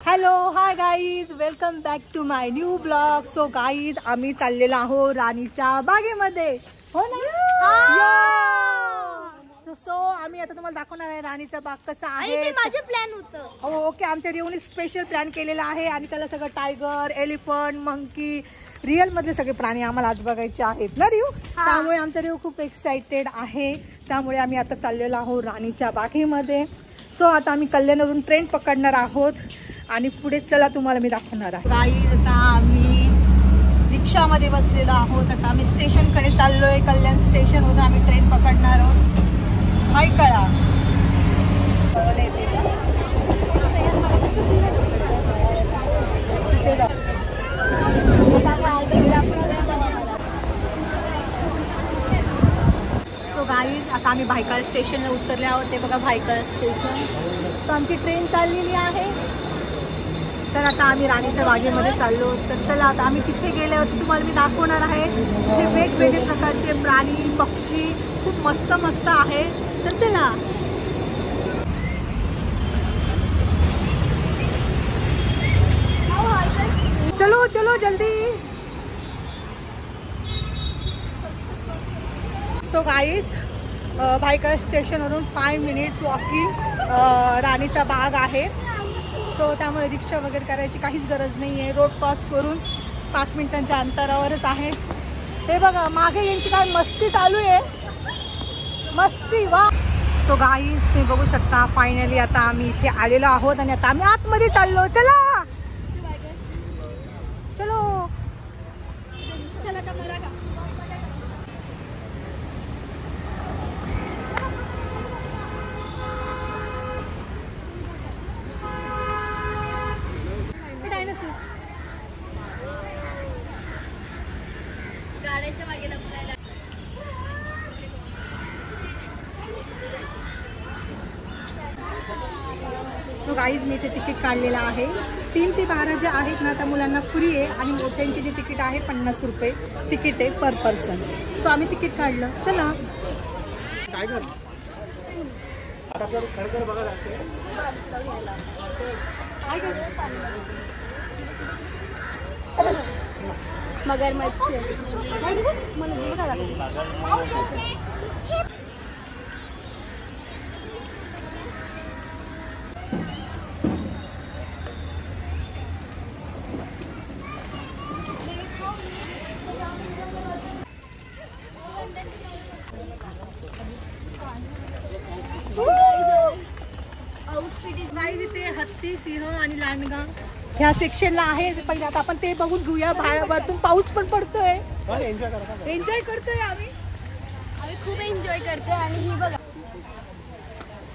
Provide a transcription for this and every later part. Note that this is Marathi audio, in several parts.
Hello hi guys, welcome back to my new blog. So guys, आम्ही चाललेलो आहोत राणीच्या बागेमध्ये, हो ना? सो आम्ही आता तुम्हाला दाखवणार आहे राणीचा बाग कसा आहे. ते माझे प्लॅन होतं. हो ओके, आमच्या रिओनी स्पेशल प्लॅन केलेला आहे आणि त्याला सगळं टायगर, एलिफंट, मंकी, रिअल मधले सगळे प्राणी आम्हाला आज बघायचे आहेत ना रिओ. त्यामुळे आमचा रिओ खूप एक्साइटेड आहे. त्यामुळे आम्ही आता चाललेलो आहोत राणीच्या बागेमध्ये. सो आता आम्ही कल्याणवरून ट्रेन पकडणार आहोत आणि पुढे चला तुम्हाला मी दाखवणार आहे. गाईज, आता आम्ही रिक्षामध्ये बसलेलो आहोत. आता आम्ही स्टेशनकडे चाललोय. कल्याण स्टेशनवरून आम्ही ट्रेन पकडणार आहोत. हाय कळा सो गाईज, आता आम्ही भायखळा स्टेशनला उतरले आहोत. ते बघा भायखळा स्टेशन. सो आमची ट्रेन चाललेली आहे. तर आता आम्ही राणीच्या बागेमध्ये चाललो. तर चला आता आम्ही तिथे गेल्यावरती तुम्हाला मी दाखवणार आहे. हे वेगवेगळे प्रकारचे प्राणी, पक्षी खूप मस्त मस्त आहे. तर चला. चलो चलो जल्दी. सो गाईज, भायखळा स्टेशनवरून 5 मिनिट्स वॉकिंग राणीचा बाग आहे. सो त्यामुळे रिक्षा वगैरे करायची काहीच गरज नाही आहे. रोड क्रॉस करून 5 मिनिटांच्या अंतरावरच आहे. हे बघा मागे यांची काय मस्ती चालू आहे. मस्ती वा. सो गाईज, तुम्ही बघू शकता फायनली आता आम्ही इथे आलेलो आहोत आणि आता आम्ही आतमध्ये चाललो. चला चलो. गाड्यांच्या मागे लपलायला. सो गाईज, मी इथे तिकीट काढलेलं आहे. 3 ते 12 जे आहेत ना त्या मुलांना फ्री आहे आणि मोठ्यांचे जे तिकीट आहे 50 रुपये तिकीट आहे पर पर्सन. सो आम्ही तिकीट काढलं. चला. काय कर मगरमच्छ. गाईज, इथे हत्ती, सिंह आणि लांडगा ह्या सेक्शनला आहे. पहिले आता आपण ते बघून घेऊया. बाहेरतून पाऊस पण पडतोय. एन्जॉय करतोय आम्ही खूप एन्जॉय करतोय. आणि ही बघा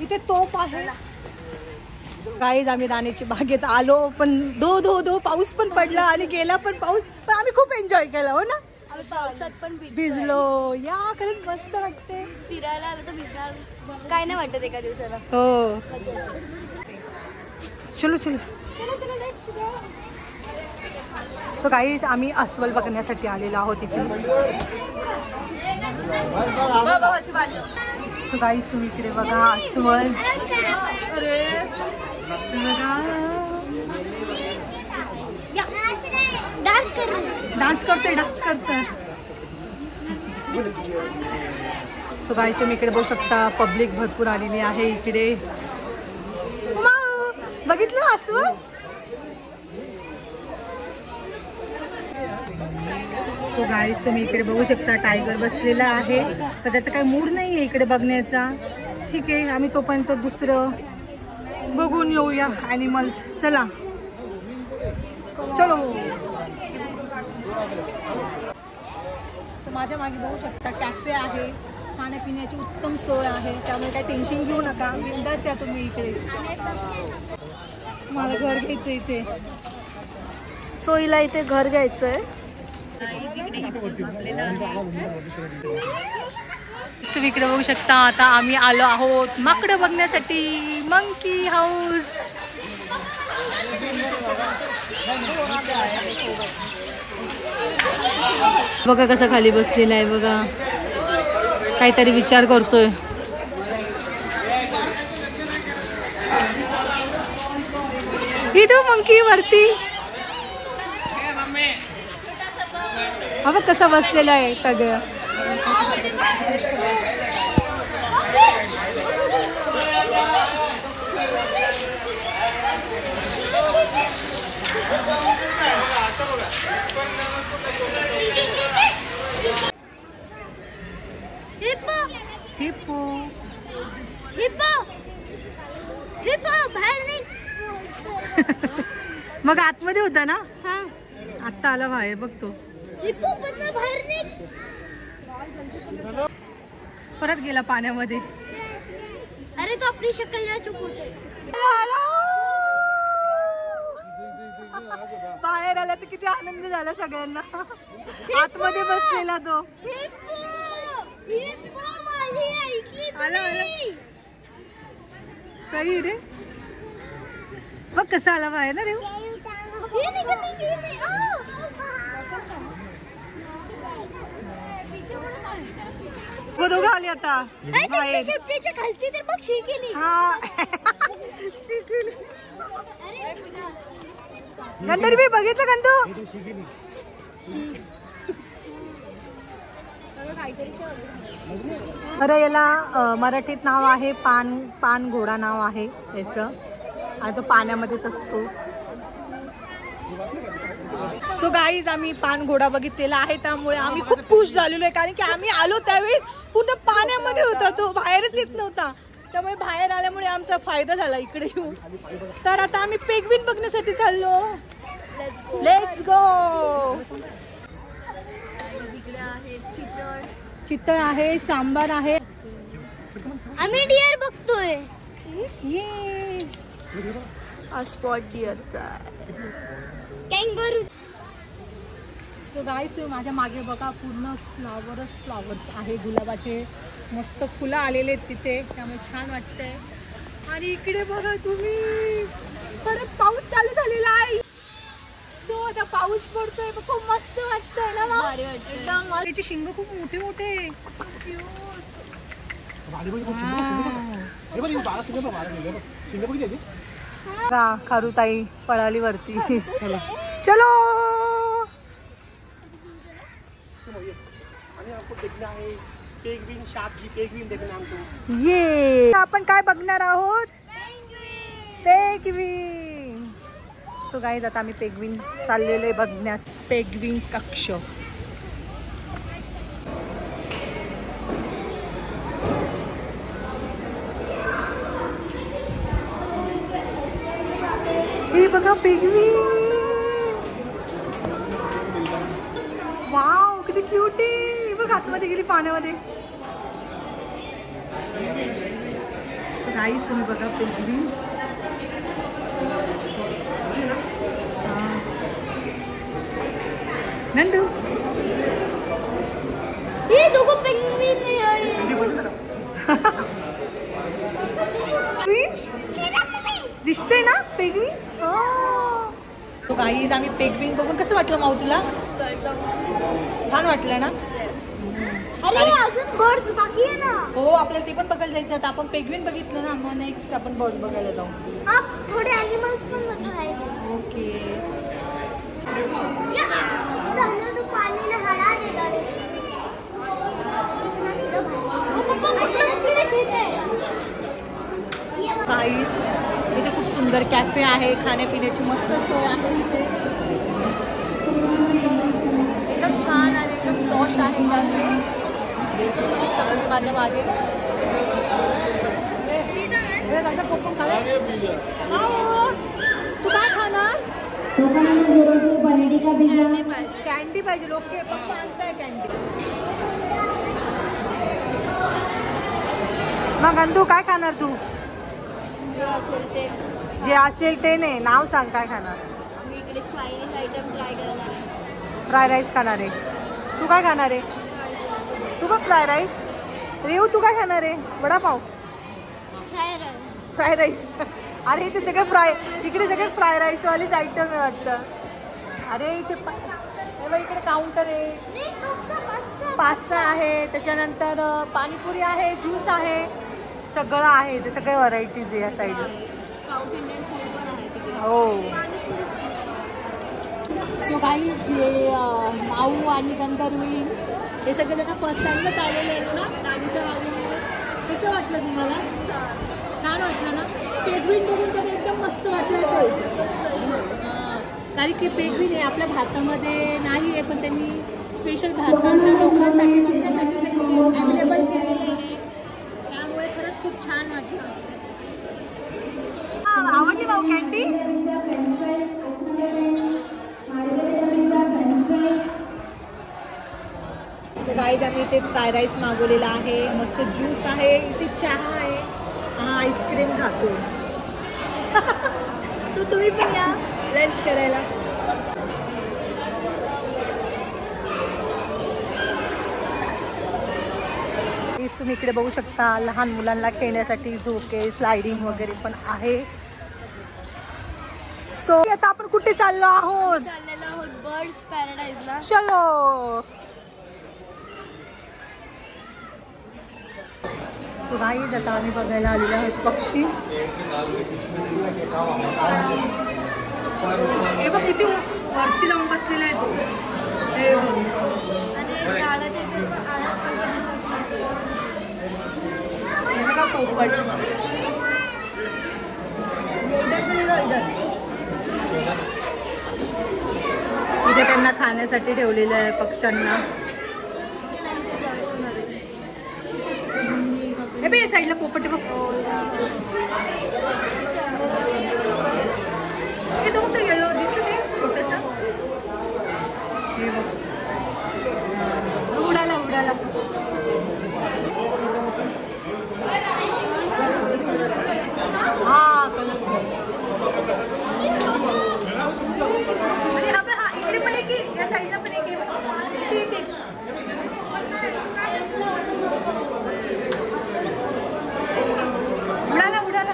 इथे तोफ आहे. गाईज, आम्ही राणीच्या बागेत आलो पण दो पाऊस पण पडला आणि गेला पण पाऊस. पण आम्ही खूप एन्जॉय केला, हो ना? आम्ही पावसात पण भिजलो. या खरंच मस्त वाटते. फिरायला आलं तर भिजणार काय नाही वाटत एका दिवसाला. हो. चलो चलो. सो गाईज, आम्ही अस्वल बघण्यासाठी आलेलो आहोत इथे. सो गाईज, तुम्ही इकडे बघा अस्वल. अरे डान्स करतोय. सो गाईज, तुम्ही इकडे बघू शकता पब्लिक भरपूर आलेली आहे इकडे. बघितलं अस्वल. सो गाईज, तुम्ही इकडे बघू शकता टायगर बसलेला आहे. तर त्याचा काही मूड नाही आहे इकडे बघण्याचा. ठीक आहे, आम्ही तोपर्यंत दुसरं बघून येऊया ॲनिमल्स. चला चलो. माझ्या मागे बघू शकता कॅफे आहे. खाण्यापिण्याची उत्तम सोय आहे. त्यामुळे काही टेन्शन घेऊ नका. बिंदास या तुम्ही इकडे. मला घर घ्यायचं इथे. सोयीला इथे घर घ्यायचंय. तुम्ही इकडे बघू शकता आता आम्ही आलो आहोत माकडं बघण्यासाठी. Monkey house. बघा कसा खाली बसलेला आहे. बघा काहीतरी विचार करतोय. इथं मंकी वरती हा बघ कसा बसलेला आहे सगळं. हिप्पो हिप्पो हिप्पो बाहेर निघ. मग आतमध्ये होता ना, हा आता आला बाहेर बघतो. हिप्पो पण बाहेर निघ. परत गेला पाण्यामध्ये. अरे तो आपली शक्कल ना चुकवते. बाहेर आला तर किती आनंद झाला सगळ्यांना. आतमध्ये बसलेला तो. आला सही रे. बघ कसा आला बाहेर ना रे. दोघं आले आता बाहेर. खालती तर बघ शी केली. हा नंतर मी बघितलं गंतू. बरं याला मराठीत नाव आहे पान घोडा नाव आहे याचं. आणि तो पाण्यामध्येच असतो. सो गाईज आम्ही पान घोडा बघितलेला आहे त्यामुळे आम्ही खूप खुश झालेलो आहे. कारण की आम्ही आलो त्यावेळेस पूर्ण पाण्यामध्ये होता तो, बाहेरच येत नव्हता. त्यामुळे बाहेर आल्यामुळे आमचा फायदा झाला इकडे येऊन. तर आता आम्ही पेंग्विन बघण्यासाठी चाललो. Let's go. चितळ आहे, सांबार आहे. आम्ही डिअर बघतोय. स्पॉट डिअरचा कॅंगरू. सो गाईज तुम्ही माझ्या मागे बघा पूर्ण फ्लावर्स आहे. गुलाबाचे मस्त फुलं आलेले आहेत तिथे, त्यामुळे छान वाटतंय. आणि इकडे बघा तुम्ही परत पाऊस चालू झालेला आहे. सो आता पाऊस पडतोय, खूप मस्त वाटतंय ना. भारी वाटतंय एकदम. त्याचे शिंग खूप मोठे मोठे. खारुताई पळाली वरती. चलो ये आपण काय बघणार आहोत. पेंग्विन. सो गाईज आता आम्ही पेंग्विन चाललेले बघण्यास. पेंग्विन कक्ष. हे बघा पेंग्विन. वाव किती क्यूट आहे. बघ आतमध्ये गेली पाण्यामध्ये. गाईज तुम्ही बघा पेंग्विन. नंदू हे दोघं पेंग्विन दिसते ना पेंग्विन. तो गाईज आम्ही पेंग्विन बघून कसं वाटलं माऊ तुला. छान वाटलं ना. अरे अजून बर्ड्स बाकी आहे ना. हो आपल्याला ते पण बघायला जायचं. आता आपण पेंग्विन बघितलं ना, मग नेक्स्ट आपण बर्ड बघायला जाऊ. हा थोडे ॲनिमल्स पण बघा आहे. ओके. गाईज इथे खूप सुंदर कॅफे आहे. खाण्यापिण्याची मस्त सोय आहे इथे. एकदम छान आणि एकदम पॉश आहे कॅफे. शकता तुम्ही माझ्या मागे. तू काय खाणार. कॅन्डी पाहिजे. ओके पप्पा आणताय कॅन्डी. मग अंतू काय खाणार तू. जे असेल ते नाही. नाव सांग काय खाणार. आम्ही इकडे चायनीज आयटम ट्राय करणार आहे. फ्राय राईस खाणार आहे. तू काय खाणार आहे. तू बघ फ्राय राईस. रेऊ तू काय खाणार आहे. वडापाव. Fry rice. अरे इथे सगळे इकडे सगळे फ्राय राईस वालेच आयटम आहे वाटतं. अरे इथे इकडे काउंटर आहे. पास्ता आहे. त्याच्यानंतर पाणीपुरी आहे. ज्यूस आहे. सगळं आहे. ते सगळे व्हरायटीज आहे या साईडला. साऊथ इंडियन फूड पण आहे तिकडे. हो. सो गाईज हे माऊ आणि गंधर्वी हे सगळे जण फर्स्ट टाइमच आलेले आहेत ना गाडीच्या बाजूमध्ये. कसं वाटलं तुम्हाला? छान वाटलं ना. पेंग्विन बघून तर एकदम मस्त वाटलं असेल. कारण की पेंग्विन हे आपल्या भारतामध्ये नाही आहे, पण त्यांनी स्पेशल भारताच्या लोकांसाठी बघण्यासाठी त्यांनी अवेलेबल केलेले आहे. त्यामुळे खरंच खूप छान वाटलं. आवडली भाऊ कॅन्डी? गाईज आम्ही इथे फ्राय राईस मागवलेला आहे, मस्त ज्यूस आहे, इथे चहा आहे, हा आईस्क्रीम खातो. सो तुम्ही पण या लंच करायला. तुम्ही इकडे बघू शकता लहान मुलांना खेळण्यासाठी झोके स्लायडिंग वगैरे पण आहे. सो आता आपण कुठे चाललो आहोत? चाललेलो आहोत बर्ड्स पॅराडाईजला. चलो. सो गाईज आता आम्ही बघायला आलेलो आहोत पक्षी. हे बघ किती वरती जाऊन बसलेला आहे तो. हे बघा पोपट. इथे त्यांना खाण्यासाठी ठेवलेलं आहे पक्ष्यांना. हे बघ या साईडला पोपट बघ. हे तो फक्त येलो दिसतं ते छोटंसं. हे बघ उडाला उडाला. हा कलर. हा इकडे पण एक आहे, या साईडला पण एक आहे. उडाला उडाला.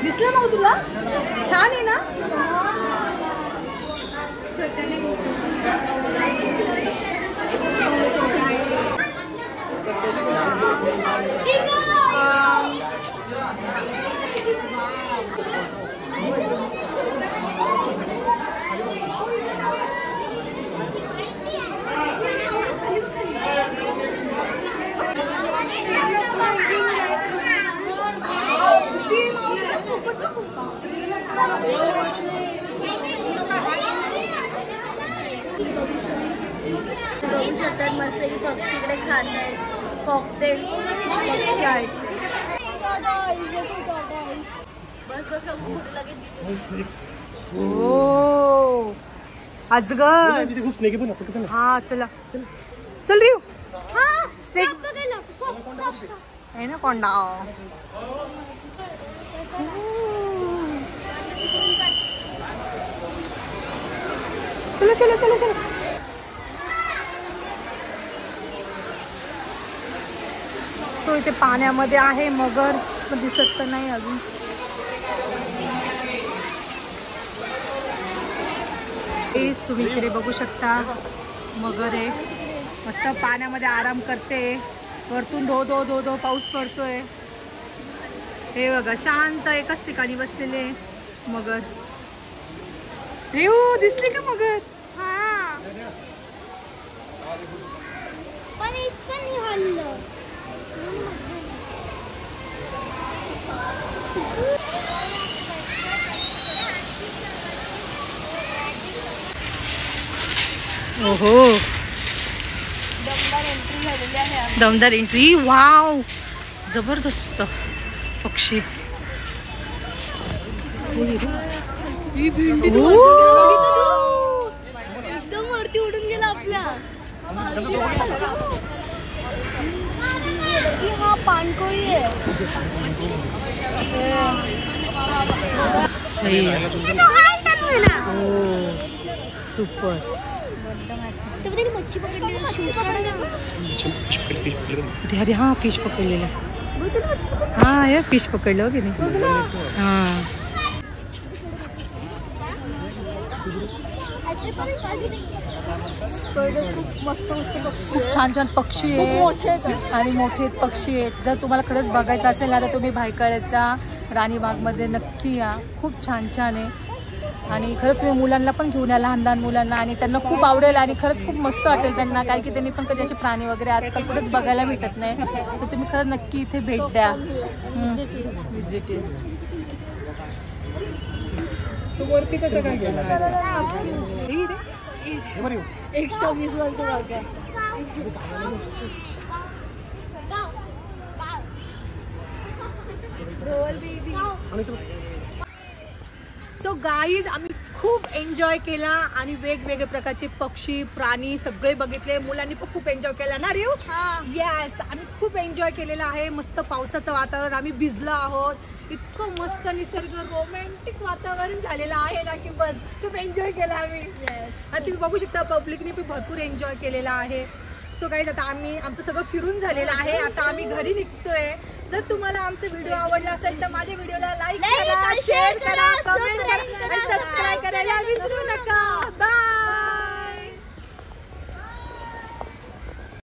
दिसलं ना तुला? छान आहे ना. बघू शकतात मस्त की पक्षी इकडे खात आहेत. कॉकटेल पक्षी आहेत. बस बस कुठे लगेच दिसत. ओ अजगर. हा चला चल रिव. स्नेक आहे ना कोंडा. चला चला चला चला. सो इथे पाण्यामध्ये आहे मगर, पण दिसत तर नाही अजून. तुम्ही इकडे बघू शकता मगर आहे, मस्त पाण्यामध्ये आराम करते. वरतून धो धो धो धो पाऊस पडतोय. हे बघा शांत एकाच ठिकाणी बसलेले मगर. रेऊ दिसली का मगर? हा पण इतकं नाही हल्लं. ओहो दमदार एंट्री झालेली आहे. दमदार एंट्री. वाव जबरदस्त पक्षी. एकदम वरती उडून गेला आपल्या. हा पाणकोळी आहे. सही आहे. सुपर. मच्छी पकडलेली अरे हा फिश पकडलेला हा हे फिश पकडलं की नाही हा खूप मस्त मस्त पक्षी खूप छान छान पक्षी आहेत आणि मोठे पक्षी आहेत. जर तुम्हाला खरंच बघायचं असेल ना तर तुम्ही भायखळ्याच्या राणीबागमध्ये नक्की या. खूप छान छान आहे आणि खरंच तुम्ही मुलांना पण घेऊन या, लहान लहान मुलांना, आणि त्यांना खूप आवडेल आणि खरंच खूप मस्त वाटेल त्यांना, कारण की त्यांनी पण कधी असे प्राणी वगैरे आजकाल कुठेच बघायला भेटत नाही. तर तुम्ही खरंच नक्की इथे भेट द्या. विजिट वरती कसं काय केलं 120 वरती बघा. सो गाईज आम्ही खूप एन्जॉय केला आणि वेगवेगळे प्रकारचे पक्षी प्राणी सगळे बघितले. मुलांनी पण खूप एन्जॉय केला ना रिव? येस, आम्ही खूप एन्जॉय केलेला आहे. मस्त पावसाचं वातावरण, आम्ही भिजलो आहोत. इतकं मस्त निसर्ग रोमॅन्टिक वातावरण झालेलं आहे ना की बस खूप एन्जॉय केला आम्ही. आणि तुम्ही बघू शकता पब्लिकने पण भरपूर एन्जॉय केलेला आहे. सो गाईज आता आमचं सगळं फिरून झालेलं आहे. आता आम्ही घरी निघतोय. जर तुम्हाला आमचा व्हिडिओ आवडला असेल तर माझ्या व्हिडिओला लाईक करा, शेअर करा, कमेंट करा आणि सबस्क्राईब करायला विसरू नका.